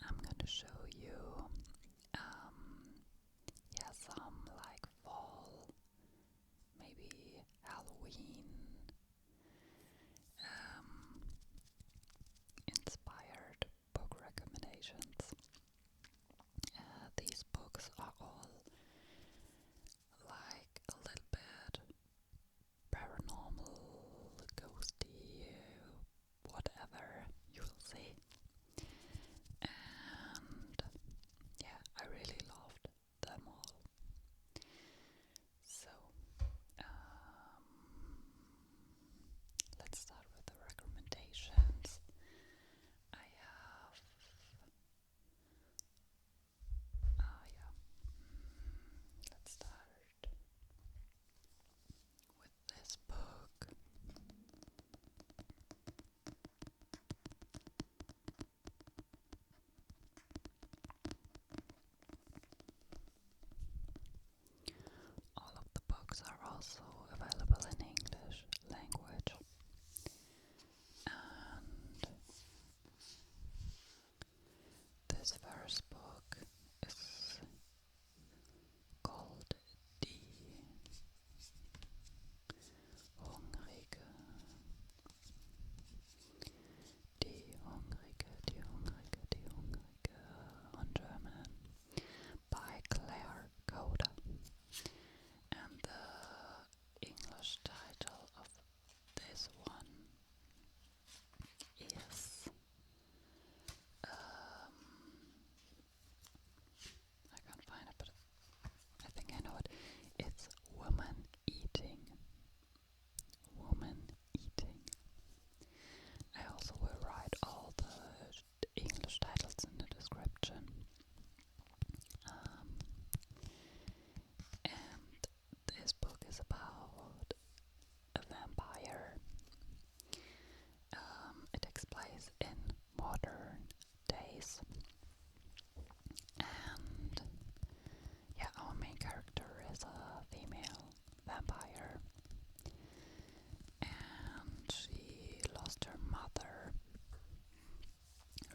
I'm gonna show you some like fall, maybe Halloween inspired book recommendations. These books are all like a little bit paranormal, ghosty, whatever, you will see. And yeah, I really loved them all. So let's start with the recommendations. I have let's start with this book. All of the books are also available in English language. And this first book is called Die Hungrige. On German, by Kohda. And the English title of this one is I can't find it, but I think I know it. It's Woman Eating. Woman Eating. I also will write all the English titles in the description. And this book is about a vampire. It takes place in modern days. And yeah, our main character is a female vampire. And she lost her mother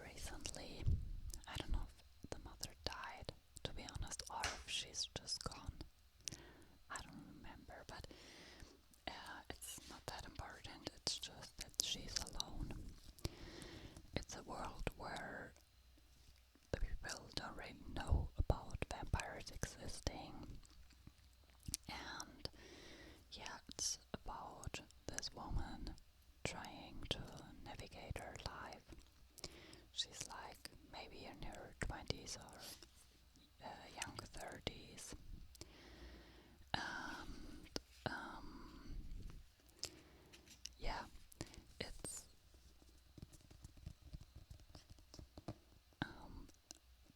recently. I don't know if the mother died, to be honest, or if she's just gone. I don't remember, but it's not that important. It's just that she's alone. It's a world where the people don't really know about vampires existing. And yeah, it's about this woman trying to navigate her life. She's like maybe in her 20s or young 30s. And yeah, it's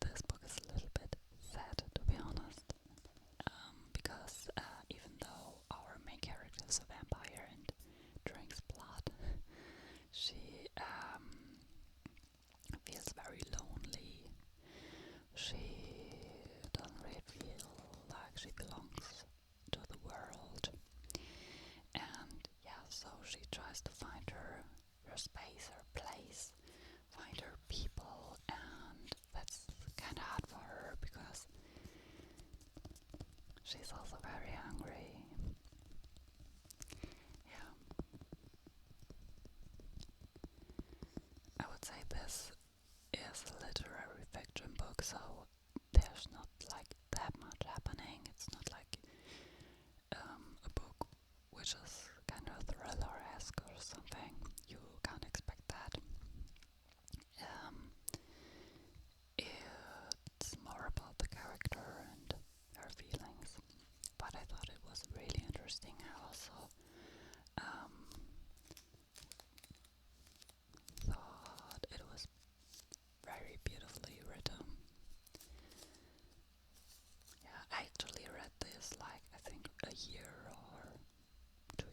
this book is a little bit sad, to be honest, because even though our main character is a vampire and drinks blood, she feels very lonely. She doesn't really feel like she belongs to the world. And yeah, so she tries to find her space, her place, find her people, and that's kind of hard for her because she's also very hungry. Yeah. I would say this is a literary fiction book, so there's not like that much happening. It's not like a book which is kind of thriller-esque or something. You can't expect that. It's more about the character and her feelings, but I thought it was really interesting. I also thought it was very beautifully written. Yeah, I actually read this like I think a year or 2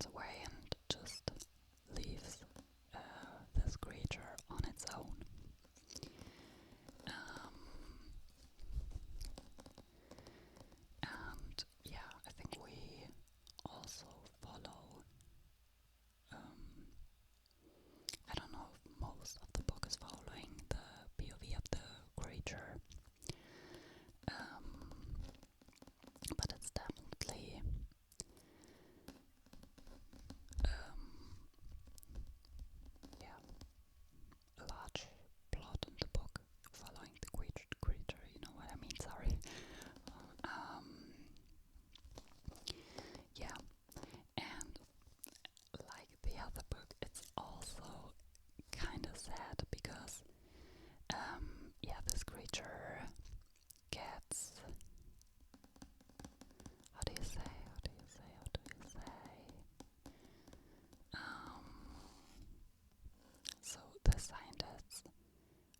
runs away and just leaves this creature on its own. And yeah, I think we also follow, I don't know if most of the book is following the POV of the creature, but it's definitely a large plot in the book following the creature, you know what I mean, sorry. Yeah, and like the other book, it's also kind of sad because, this creature gets, how do you say, so the scientist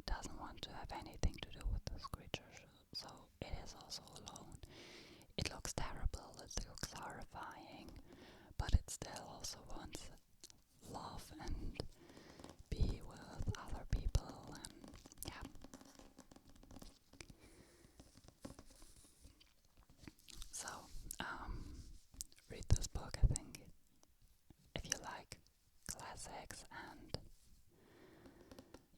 doesn't want to have anything to do with this creature, so it is also alone. It looks terrible, it looks horrifying, but it still also wants love and be with other people, and yeah. So, read this book, I think, if you like classics, and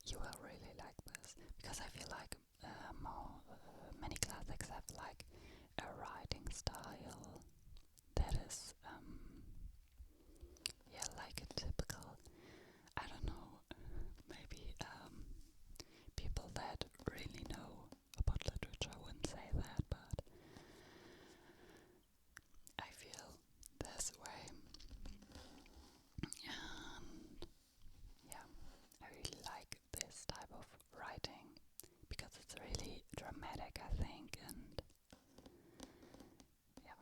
you will really like this, because I feel like many classics have like a writing style that is like a typical, I don't know, maybe people that really know about literature wouldn't say that, but I feel this way. And yeah, I really like this type of writing because it's really dramatic, I think, and yeah,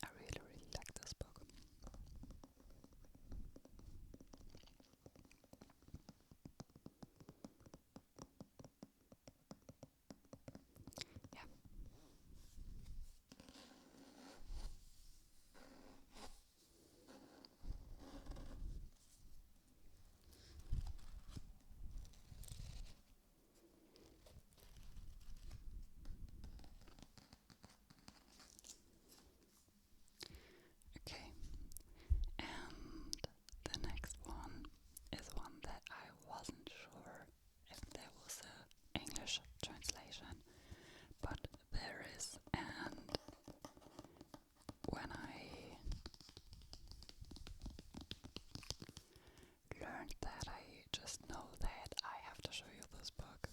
I really, really like this book. Yeah. Okay, and the next one is one that I wasn't sure if there was a English translation, but there is, and when I learned that, I just know that I have to show you this book,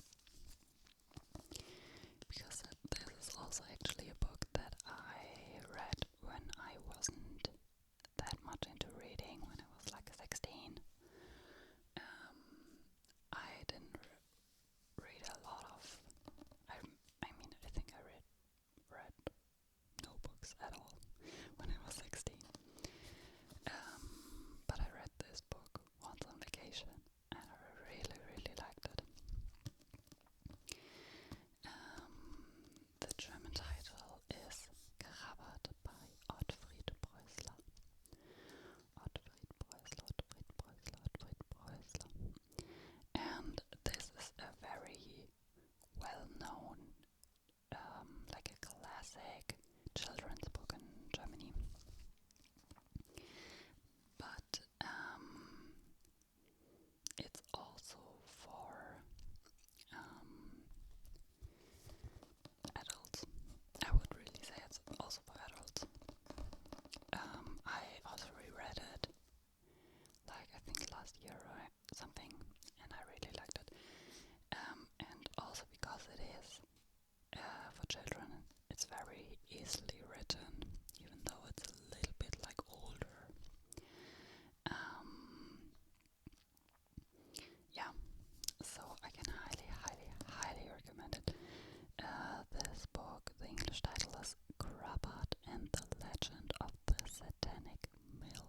because this is also actually a book that I read when I wasn't that much into reading, when I was like 16. I didn't read a lot of, I mean, I think I read no books at all when I was 16. But I read this book once on vacation, and I really, really liked it. The German title is Krabat by Otfried Preußler. And this is a very well-known, like a classic children's book in Germany. But it's also for adults. I would really say it's also for adults. I also reread it, like I think last year or something, and I really liked it. And also because it is for children, it's very easily written, even though it's a little bit like older. Yeah, so I can highly, highly, highly recommend it. This book, the English title is Krabat and the Legend of the Satanic Mill.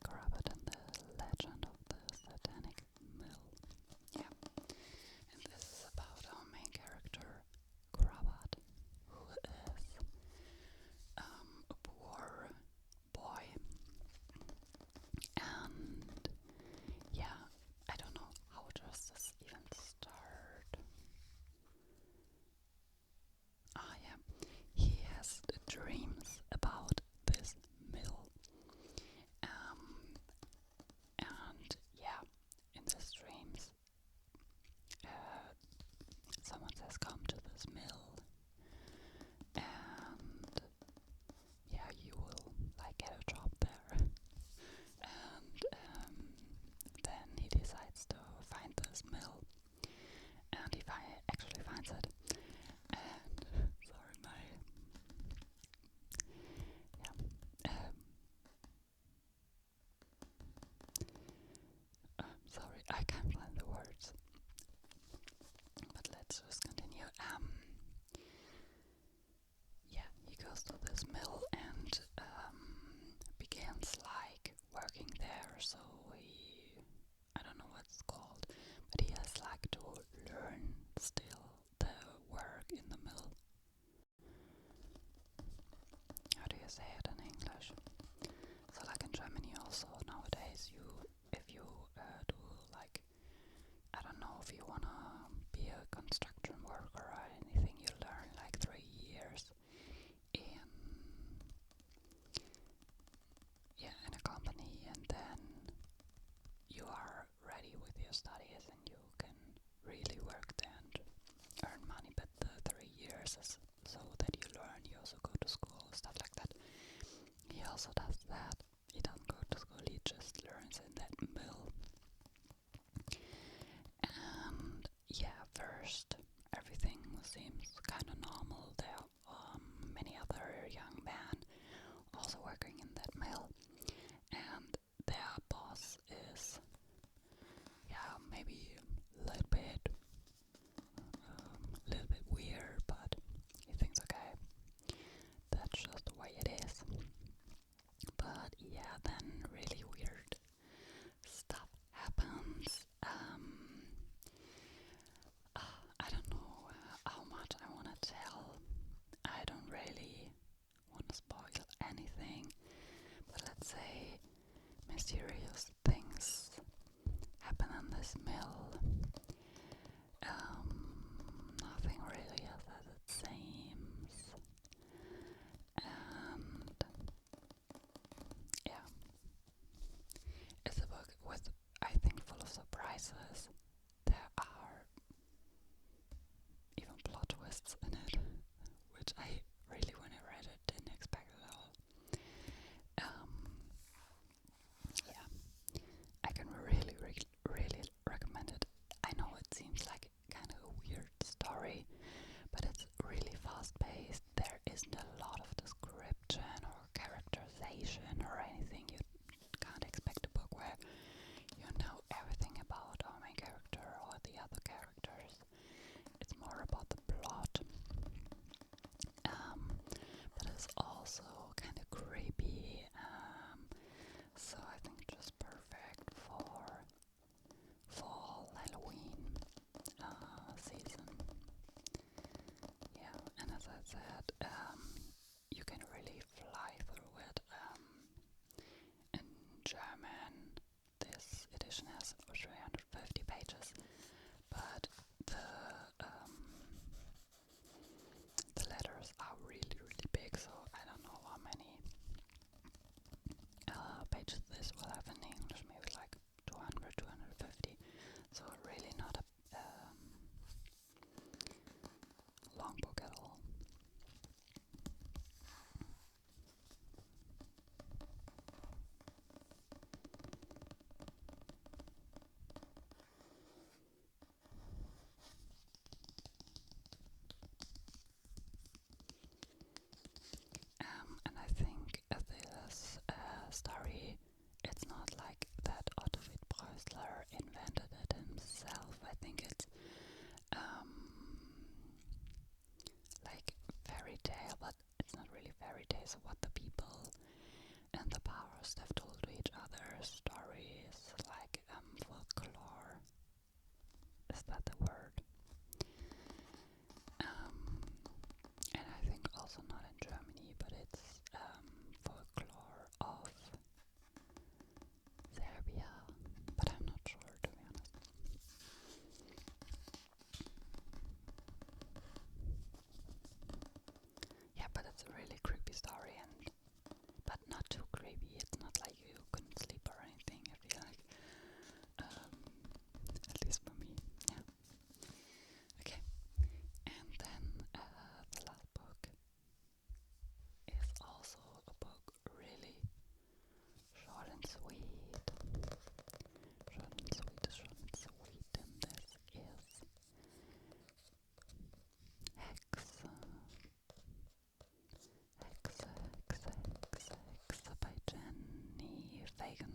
Krabat and the Legend of the Satanic Mill. Yeah, and this is about our main character, Krabat, who is a poor you say it in English? So like in Germany also nowadays, if you do like, I don't know, if you wanna be a construction worker or anything, you learn like 3 years in a company, and then you are ready with your studies and you can really work there and earn money. But the 3 years is so that you learn. You also go to school, stuff like that. He also does that. He doesn't go to school, he just learns in that mill. And yeah, first everything seems kind of normal. There are many other young men also working in that mill, and their boss is maybe a little bit weird, but he thinks okay, that's just the way it is. But yeah, then really weird stuff happens. I don't know how much I want to tell. I don't really want to spoil anything, but let's say mysterious things happen in this mill. Nothing really is as it seems, and yeah, it's a book with, I think, full of surprises. There are even plot twists in it, which I really, when I read it, didn't expect at all. Yeah, I can really, really recommend it. I know it seems like kind of a weird story, but it's really fast-paced. There isn't a lot of description or characterization or anything. You can't expect a book where you know everything about our main character or the other characters. It's more about the plot. But it's also kind of creepy. So I think just perfect for fall, Halloween season. Yeah, and as I said, you can really fly through it. In German, this edition has 350 pages, but the letters are really, really big, so I don't know how many pages this will have in English, maybe like 200, 250, so really not a long book at all. And I think this story, it's not like that Otfried Preußler invented it himself. I think it's like fairy tale, but it's not really fairy tale. So what the people and the powers have told to each other, stories like folklore. Is that the word? And I think also not in Germany, but it's folklore of Serbia, but I'm not sure, to be honest. Yeah, but it's a really creepy story, but not too creepy. It's not like you couldn't sleep or anything, I feel like. At least for me, yeah. Okay, and then the last book is also a book really short and sweet. Short and sweet, and this is Hexe by Jenni Fagan.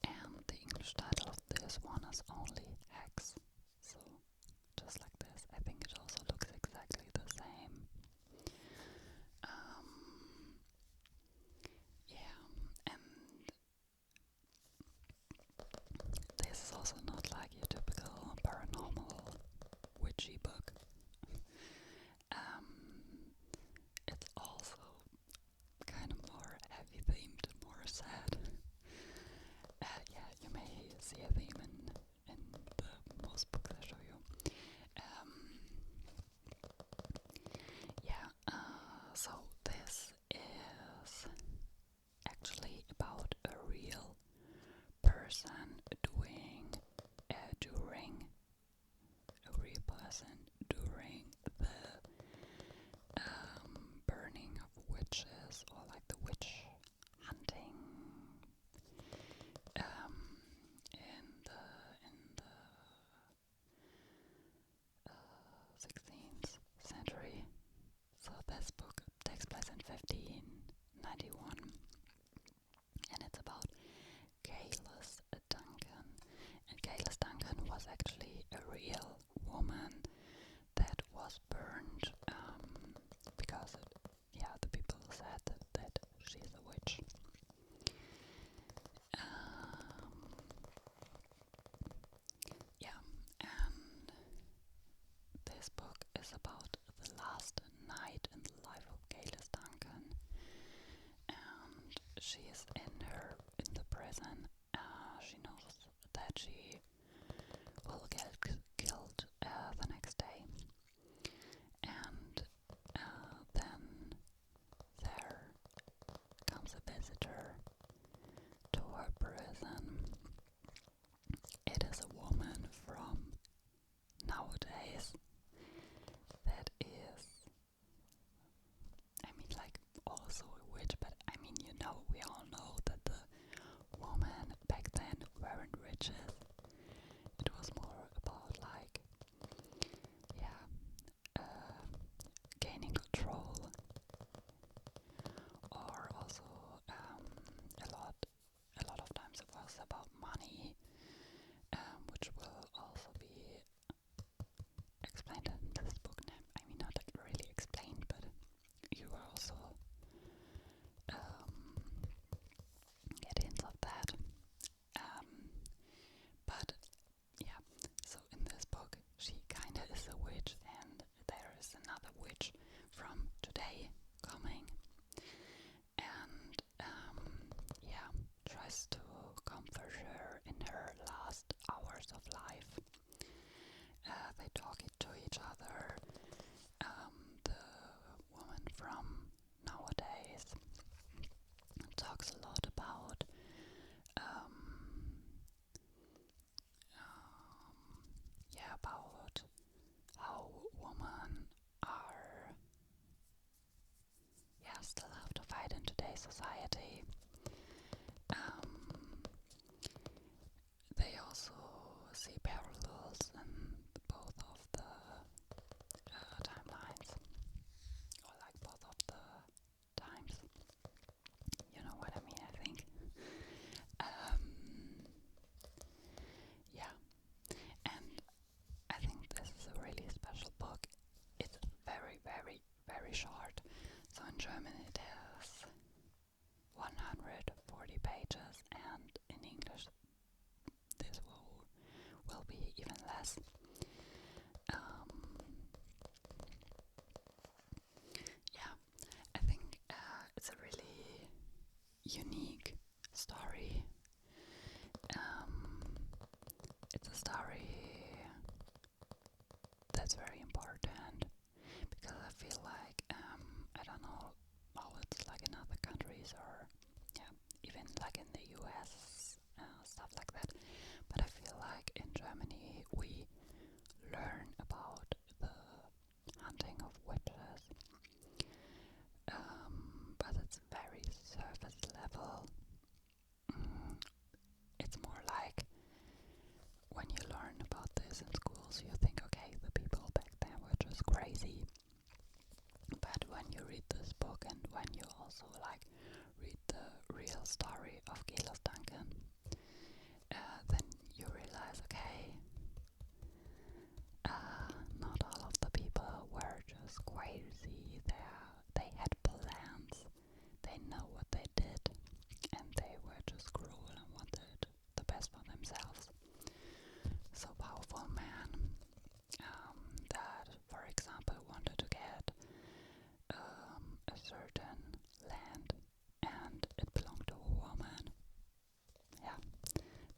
And the English title of this one is only Hex. So just like this, I think it also looks exactly the same. 1991, and it's about Gaylis Duncan. And Gaylis Duncan was actually a real woman that was burned because the people said that she's a witch. And this book is about the last night in the life of Gaylis Duncan, and she is in the prison. She knows that she will get killed the next day, and then there comes a visitor to her prison. It is a woman from nowadays that is, also a witch, but we all know that the women back then weren't witches. It was more about gaining control, or also a lot of times it was about money, which will also be explained in this book. Not really explained, but you will also get hints of that. But so in this book, she kinda is a witch, and there is another witch from today coming, and tries to comfort her in her last hours of life. They talk to each other. The woman from nowadays talks a lot about about how women are still have to fight in today's society. They also see parallels in both of the timelines, or both of the times. You know what I mean, I think. And I think this is a really special book. It's very, very, very short. So in German it has 140 pages, and in English this will be even less. I think it's a really unique story. It's a story that's very important, because I feel like I don't know how it's like in other countries, or even like in the US, stuff like that, but I feel like in Germany we learn about the hunting of witches, but it's very surface level. It's more like when you learn about this in schools, you think, okay, the people back then were just crazy. But when you read this book, and when you also read the real story of Gaylis Duncan, then you realize, okay, not all of the people were just crazy. They had plans. They know what they did, and they were just cruel and wanted the best for themselves. So powerful man that, for example, wanted to get a certain land, and it belonged to a woman.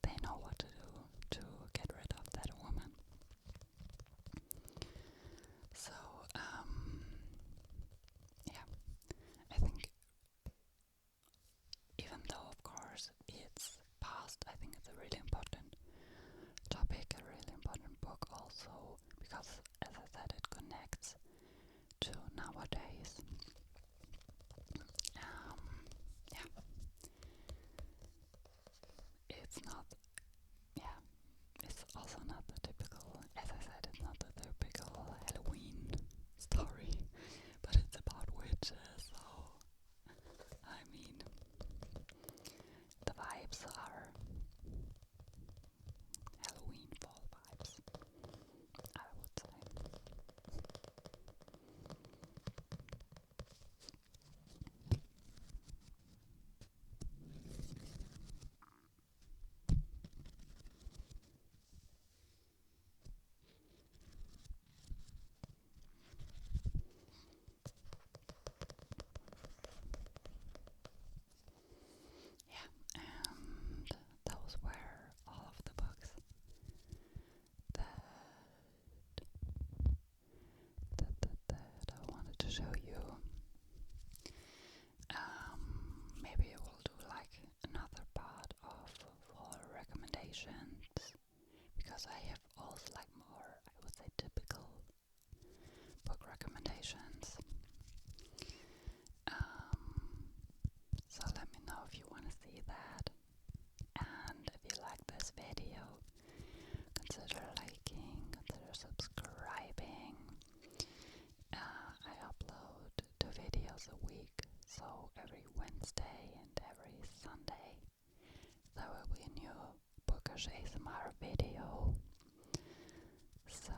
They know what to do to get rid of that woman. So I think, even though of course it's past, I think it's a really important topic, a really important book also, because as I said, it connects to nowadays. It's not, it's also not the typical, as I said, it's not the typical Halloween story, but it's about witches, so I'm show you. Maybe I will do like another part of fall recommendations, because I have also like more, I would say, typical book recommendations. So let me know if you want to see that, and if you like this video, consider liking, consider subscribing. I upload 2 videos a week, so every Wednesday and every Sunday there will be a new bookish ASMR video. So